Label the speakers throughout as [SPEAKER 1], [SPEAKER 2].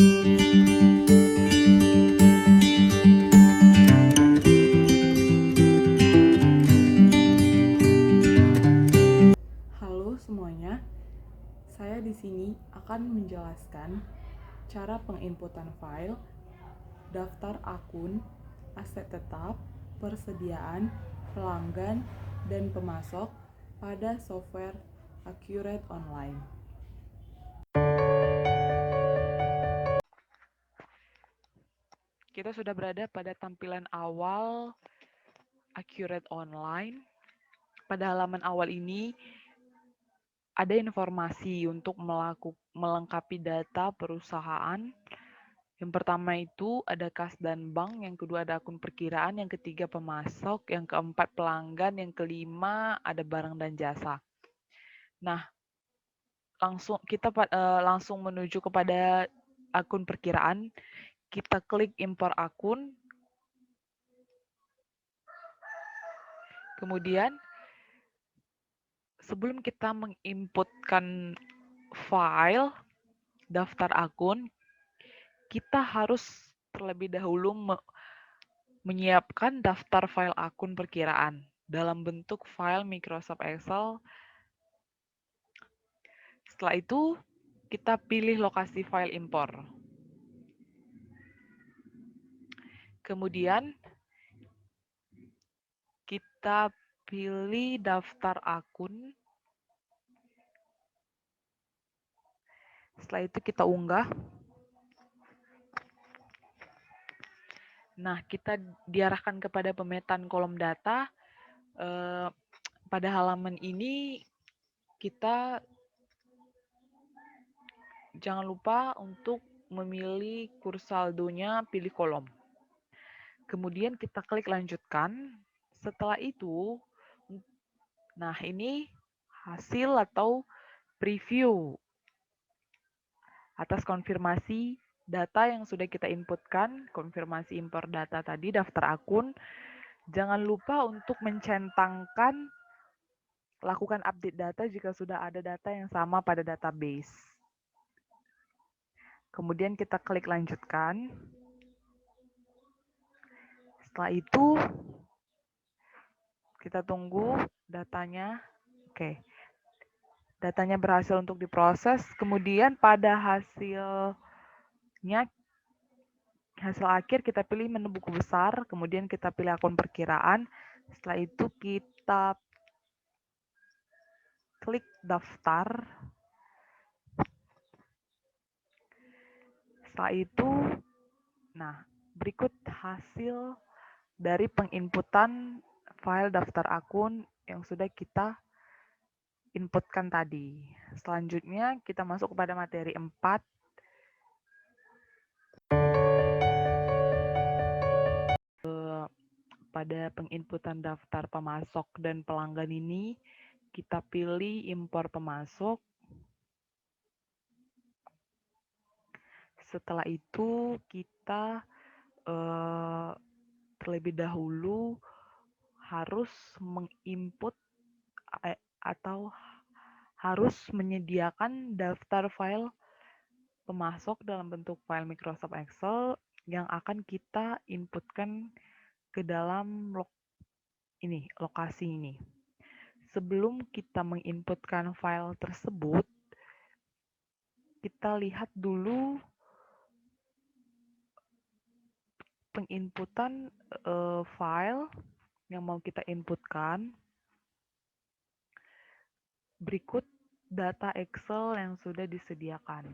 [SPEAKER 1] Halo semuanya, saya di sini akan menjelaskan cara penginputan file, daftar akun, aset tetap, persediaan, pelanggan, dan pemasok pada software Accurate Online. Kita sudah berada pada tampilan awal Accurate Online. Pada halaman awal ini ada informasi untuk melengkapi data perusahaan. Yang pertama itu ada kas dan bank, yang kedua ada akun perkiraan, yang ketiga pemasok, yang keempat pelanggan, yang kelima ada barang dan jasa. Nah, langsung menuju kepada akun perkiraan. Kita klik impor akun. Kemudian sebelum kita menginputkan file daftar akun, kita harus terlebih dahulu menyiapkan daftar file akun perkiraan dalam bentuk file Microsoft Excel. Setelah itu, kita pilih lokasi file impor. Kemudian, kita pilih daftar akun. Setelah itu kita unggah. Nah, kita diarahkan kepada pemetaan kolom data. Pada halaman ini, kita jangan lupa untuk memilih kursaldonya, pilih kolom. Kemudian kita klik lanjutkan. Setelah itu, nah ini hasil atau preview atas konfirmasi data yang sudah kita inputkan, konfirmasi impor data tadi, daftar akun. Jangan lupa untuk mencentangkan, lakukan update data jika sudah ada data yang sama pada database. Kemudian kita klik lanjutkan. Setelah itu, kita tunggu datanya. Oke. Datanya berhasil untuk diproses. Kemudian pada hasil akhir kita pilih menu buku besar, kemudian kita pilih akun perkiraan. Setelah itu kita klik daftar. Setelah itu, nah berikut hasil dari penginputan file daftar akun yang sudah kita inputkan tadi. Selanjutnya kita masuk kepada materi 4. Pada penginputan daftar pemasok dan pelanggan ini, kita pilih impor pemasok. Setelah itu kita terlebih dahulu harus menginput atau harus menyediakan daftar file pemasok dalam bentuk file Microsoft Excel yang akan kita inputkan ke dalam lokasi ini. Sebelum kita menginputkan file tersebut, kita lihat dulu penginputan file yang mau kita inputkan. Berikut data Excel yang sudah disediakan.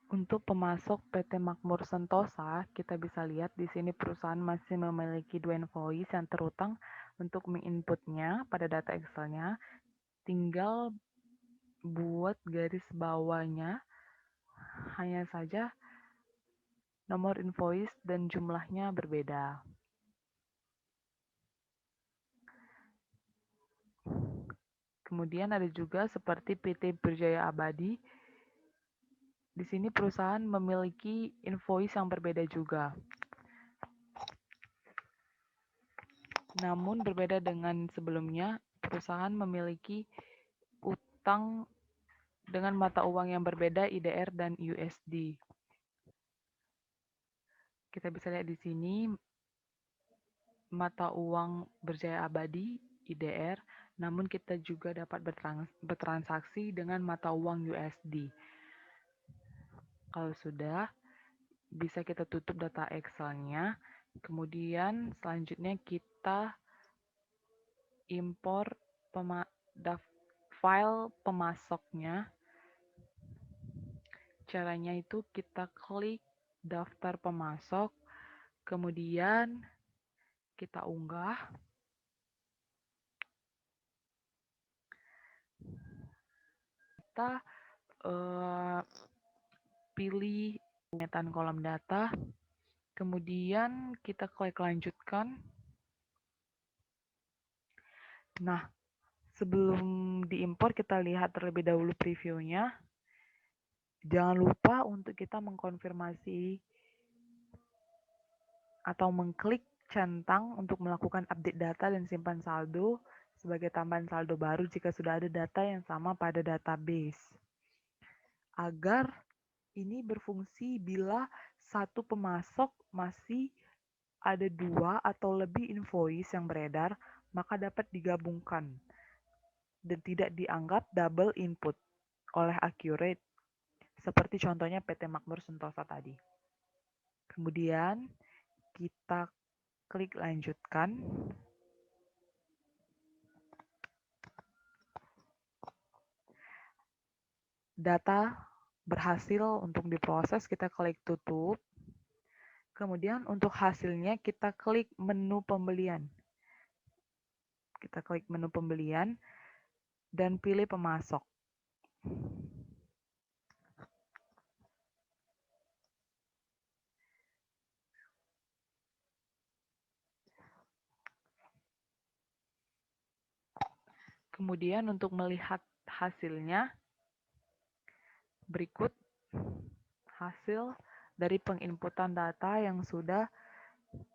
[SPEAKER 1] Untuk pemasok PT Makmur Sentosa, kita bisa lihat di sini perusahaan masih memiliki 2 invoice yang terutang. Untuk menginputnya pada data Excel-nya, tinggal buat garis bawahnya, hanya saja nomor invoice dan jumlahnya berbeda. Kemudian ada juga seperti PT Berjaya Abadi. Di sini perusahaan memiliki invoice yang berbeda juga. Namun berbeda dengan sebelumnya, perusahaan memiliki piutang dengan mata uang yang berbeda IDR dan USD. Kita bisa lihat di sini mata uang berjaya abadi IDR, namun kita juga dapat bertransaksi dengan mata uang USD. Kalau sudah, bisa kita tutup data Excel-nya. Kemudian selanjutnya kita impor file pemasoknya. Caranya itu kita klik daftar pemasok, kemudian kita unggah. Kita pilih pemetaan kolom data, kemudian kita klik lanjutkan. Nah, sebelum diimpor kita lihat terlebih dahulu previewnya. Jangan lupa untuk kita mengkonfirmasi atau mengklik centang untuk melakukan update data dan simpan saldo sebagai tambahan saldo baru jika sudah ada data yang sama pada database. Agar ini berfungsi bila satu pemasok masih ada 2 atau lebih invoice yang beredar, maka dapat digabungkan dan tidak dianggap double input oleh Accurate, seperti contohnya PT Makmur Sentosa tadi. Kemudian kita klik lanjutkan. Data berhasil untuk diproses, kita klik tutup. Kemudian untuk hasilnya kita klik menu pembelian. Kita klik menu pembelian dan pilih pemasok. Kemudian untuk melihat hasilnya, berikut hasil dari penginputan data yang sudah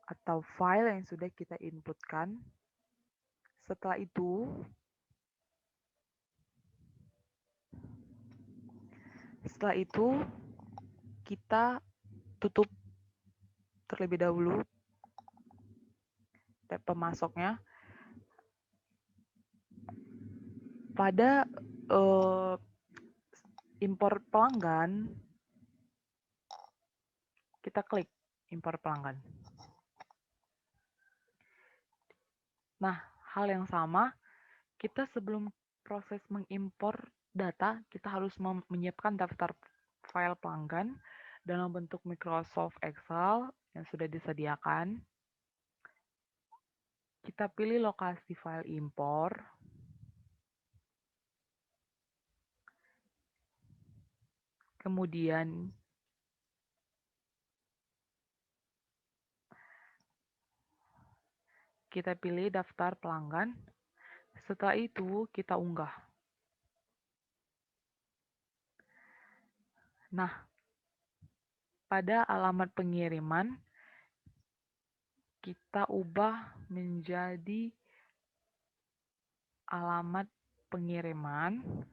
[SPEAKER 1] atau file yang sudah kita inputkan. Setelah itu kita tutup terlebih dahulu tab pemasoknya. Pada impor pelanggan, kita klik impor pelanggan. Nah, hal yang sama, kita sebelum proses mengimpor data, kita harus menyiapkan daftar file pelanggan dalam bentuk Microsoft Excel yang sudah disediakan. Kita pilih lokasi file impor. Kemudian kita pilih daftar pelanggan. Setelah itu kita unggah. Nah, pada alamat pengiriman kita ubah menjadi alamat pengiriman.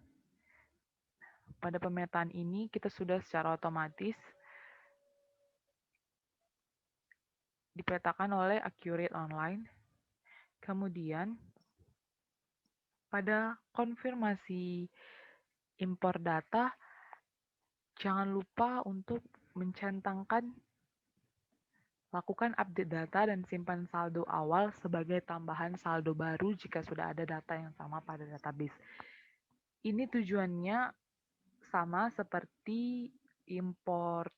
[SPEAKER 1] Pada pemetaan ini kita sudah secara otomatis dipetakan oleh Accurate Online. Kemudian pada konfirmasi impor data, jangan lupa untuk mencentangkan lakukan update data dan simpan saldo awal sebagai tambahan saldo baru jika sudah ada data yang sama pada database. Ini tujuannya sama seperti import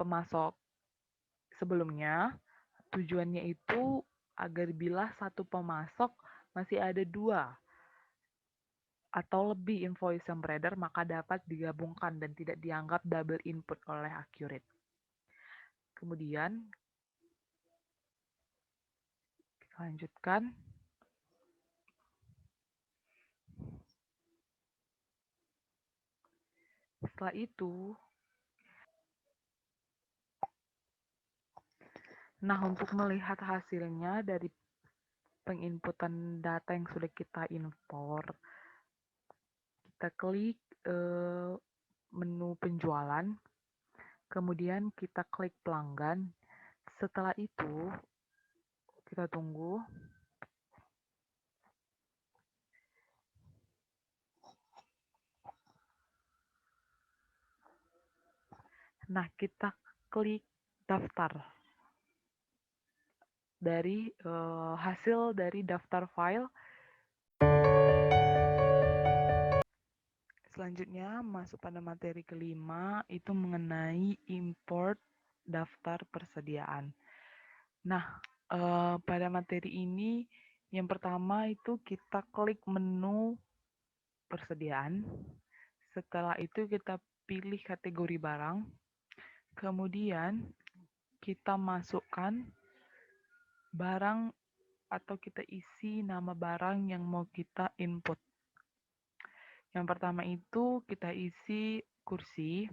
[SPEAKER 1] pemasok sebelumnya. Tujuannya itu agar bila satu pemasok masih ada 2 atau lebih invoice yang beredar, maka dapat digabungkan dan tidak dianggap double input oleh Accurate. Kemudian kita lanjutkan. Setelah itu, untuk melihat hasilnya dari penginputan data yang sudah kita impor, kita klik menu penjualan, kemudian kita klik pelanggan. Setelah itu, kita tunggu. Nah, kita klik daftar. Dari hasil dari daftar file. Selanjutnya, masuk pada materi kelima, itu mengenai import daftar persediaan. Nah, pada materi ini, yang pertama itu kita klik menu persediaan. Setelah itu kita pilih kategori barang. Kemudian kita masukkan barang atau kita isi nama barang yang mau kita input. Yang pertama itu kita isi kursi.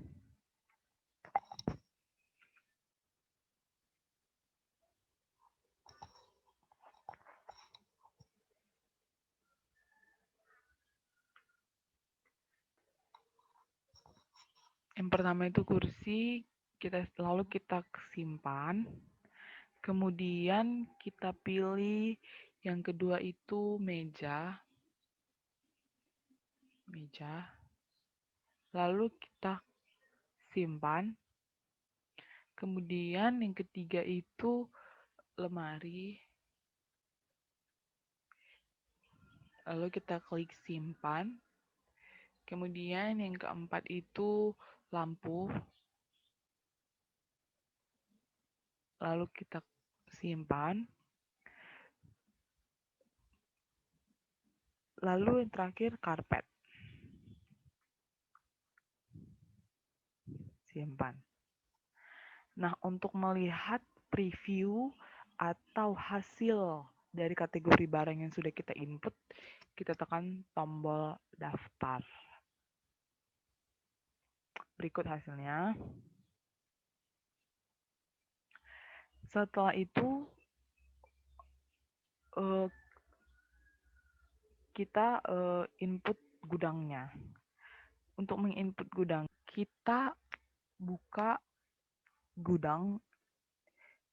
[SPEAKER 1] Yang pertama itu kursi, lalu kita simpan. Kemudian kita pilih yang kedua itu meja. Lalu kita simpan. Kemudian yang ketiga itu lemari. Lalu kita klik simpan. Kemudian yang keempat itu lampu. Lalu kita simpan. Lalu yang terakhir karpet. Simpan. Nah, untuk melihat preview atau hasil dari kategori barang yang sudah kita input, kita tekan tombol daftar. Berikut hasilnya. Setelah itu, kita input gudangnya. Untuk menginput gudang, kita buka gudang,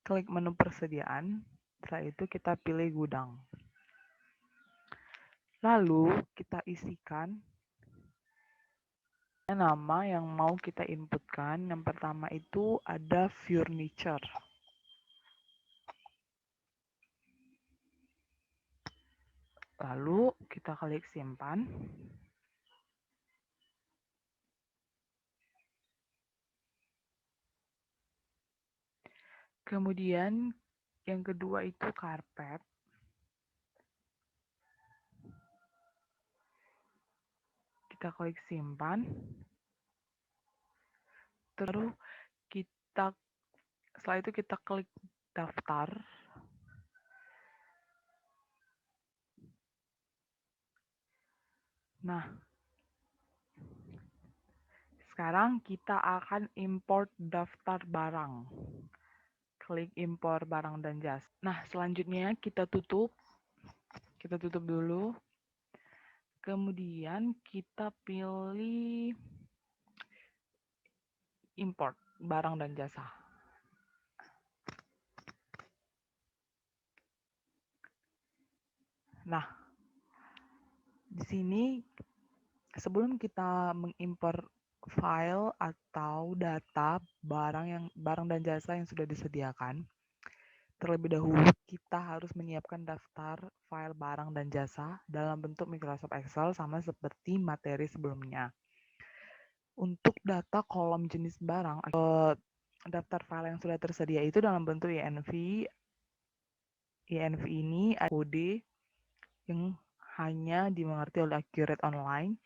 [SPEAKER 1] klik menu persediaan, setelah itu kita pilih gudang. Lalu kita isikan nama yang mau kita inputkan. Yang pertama itu ada furniture. Lalu kita klik simpan. Kemudian yang kedua itu karpet. Kita klik simpan. Terus setelah itu kita klik daftar. Nah, sekarang kita akan import daftar barang. Klik impor barang dan jasa. Nah, selanjutnya kita tutup. Kita tutup dulu. Kemudian kita pilih import barang dan jasa. Nah, di sini sebelum kita mengimpor file atau data barang dan jasa yang sudah disediakan, terlebih dahulu kita harus menyiapkan daftar file barang dan jasa dalam bentuk Microsoft Excel sama seperti materi sebelumnya. Untuk data kolom jenis barang, daftar file yang sudah tersedia itu dalam bentuk INV. INV ini ada kode yang hanya dimengerti oleh Accurate Online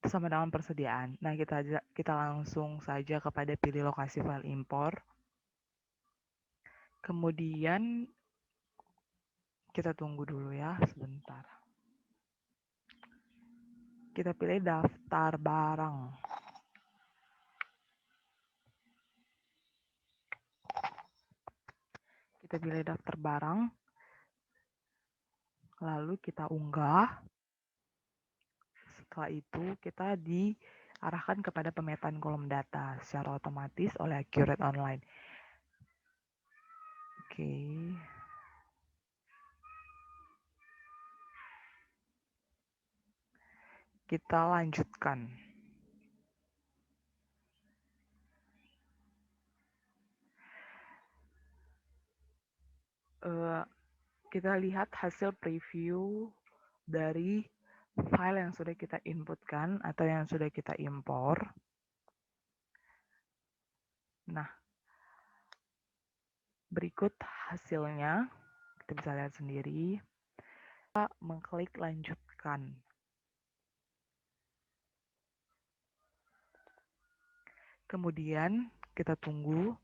[SPEAKER 1] sama dengan persediaan. Nah, kita langsung saja kepada pilih lokasi file impor. Kemudian kita tunggu dulu ya sebentar. Kita pilih daftar barang. Kita pilih daftar barang. Lalu kita unggah. Setelah itu kita diarahkan kepada pemetaan kolom data secara otomatis oleh Accurate Online. Oke. Kita lanjutkan. Kita lihat hasil preview dari file yang sudah kita inputkan atau yang sudah kita impor. Nah, berikut hasilnya, kita bisa lihat sendiri. Kita mengklik lanjutkan. Kemudian kita tunggu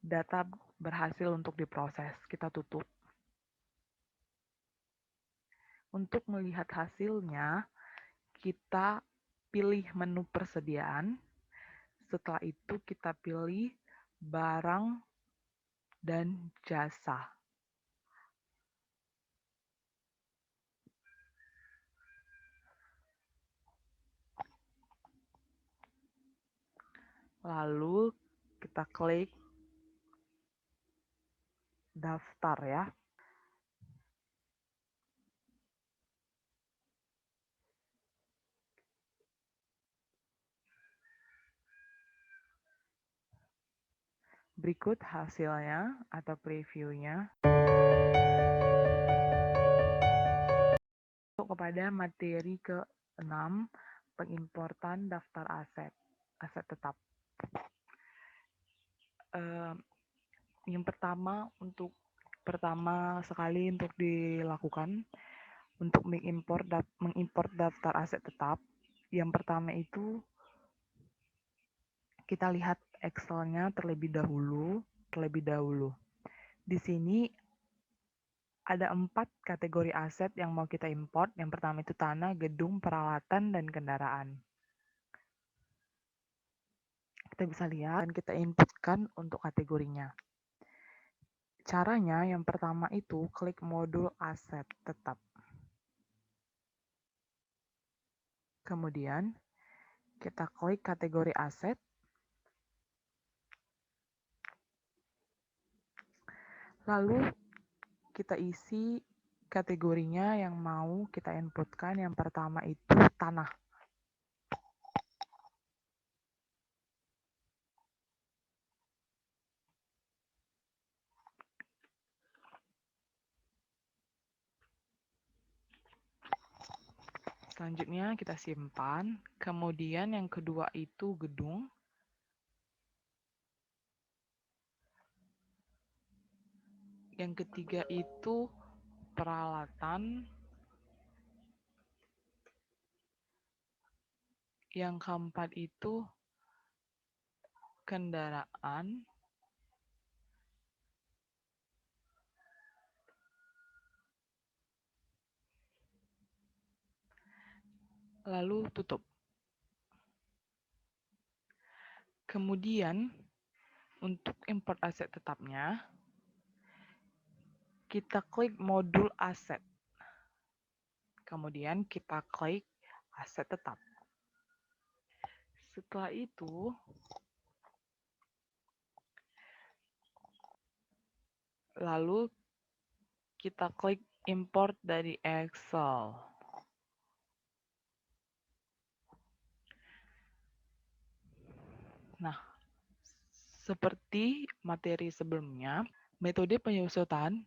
[SPEAKER 1] data berhasil untuk diproses. Kita tutup. Untuk melihat hasilnya, kita pilih menu persediaan. Setelah itu kita pilih barang dan jasa. Lalu kita klik daftar ya. Berikut hasilnya atau previewnya. Kepada materi ke-6, pengimportan daftar aset tetap. Yang pertama sekali untuk dilakukan untuk mengimport daftar aset tetap. Yang pertama itu kita lihat Excel-nya terlebih dahulu. Di sini ada 4 kategori aset yang mau kita import. Yang pertama itu tanah, gedung, peralatan, dan kendaraan. Kita bisa lihat dan kita inputkan untuk kategorinya. Caranya yang pertama itu klik modul aset tetap. Kemudian kita klik kategori aset. Lalu kita isi kategorinya yang mau kita inputkan. Yang pertama itu tanah. Selanjutnya kita simpan. Kemudian yang kedua itu gedung. Yang ketiga itu peralatan. Yang keempat itu kendaraan. Lalu tutup. Kemudian untuk import aset tetapnya, kita klik modul aset. Kemudian kita klik aset tetap. Setelah itu, lalu kita klik import dari Excel. Nah, seperti materi sebelumnya, metode penyusutan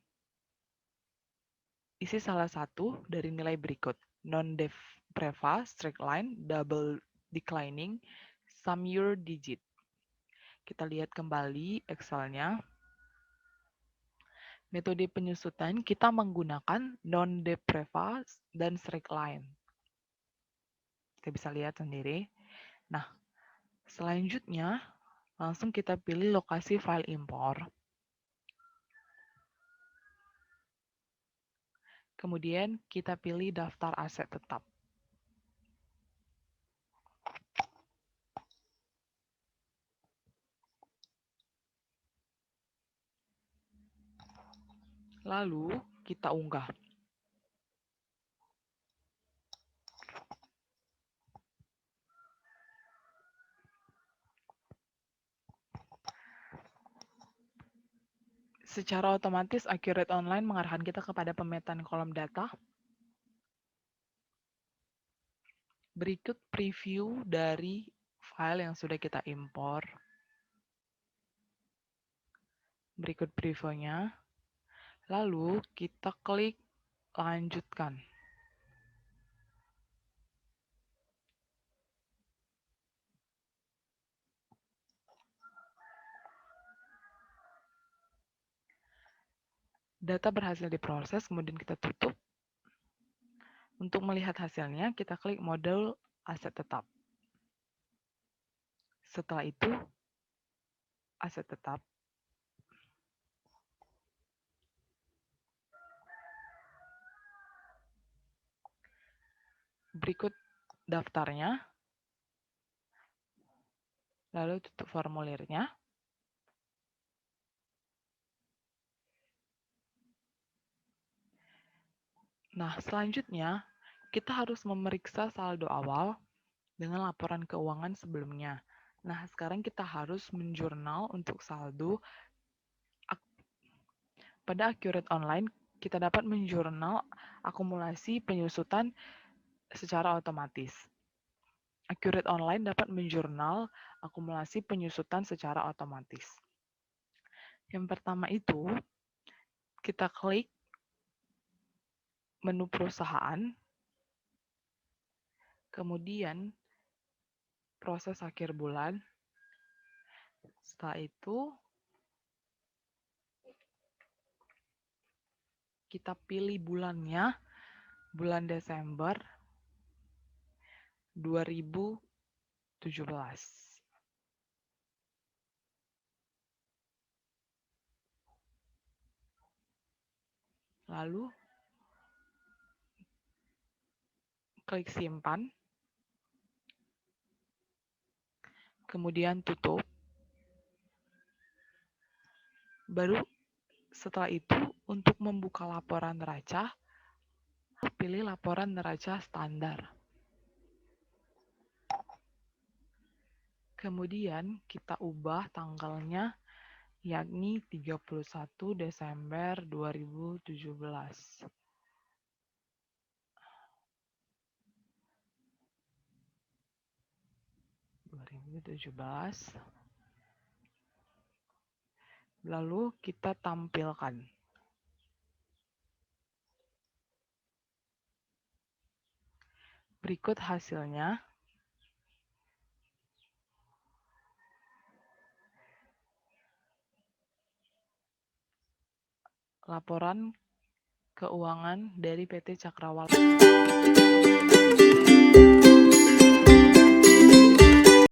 [SPEAKER 1] isi salah satu dari nilai berikut. Non-DEFREVA, straight line, double declining, sum your digit. Kita lihat kembali Excel-nya. Metode penyusutan kita menggunakan non-DEFREVA dan straight line. Kita bisa lihat sendiri. Nah, selanjutnya langsung kita pilih lokasi file impor. Kemudian kita pilih daftar aset tetap. Lalu kita unggah. Secara otomatis, Accurate Online mengarahkan kita kepada pemetaan kolom data. Berikut preview dari file yang sudah kita impor. Berikut previewnya. Lalu kita klik lanjutkan. Data berhasil diproses, kemudian kita tutup. Untuk melihat hasilnya, kita klik modul aset tetap. Setelah itu, aset tetap. Berikut daftarnya. Lalu tutup formulirnya. Nah, selanjutnya kita harus memeriksa saldo awal dengan laporan keuangan sebelumnya. Nah, sekarang kita harus menjurnal untuk saldo. Pada Accurate Online, kita dapat menjurnal akumulasi penyusutan secara otomatis. Accurate Online dapat menjurnal akumulasi penyusutan secara otomatis. Yang pertama itu, kita klik menu perusahaan, kemudian proses akhir bulan. Setelah itu, kita pilih bulannya, bulan Desember 2017. Lalu, klik simpan, kemudian tutup. Baru setelah itu, untuk membuka laporan neraca, pilih laporan neraca standar. Kemudian kita ubah tanggalnya, yakni 31 Desember 2017. Lalu kita tampilkan. Berikut hasilnya. Laporan keuangan dari PT Cakrawala.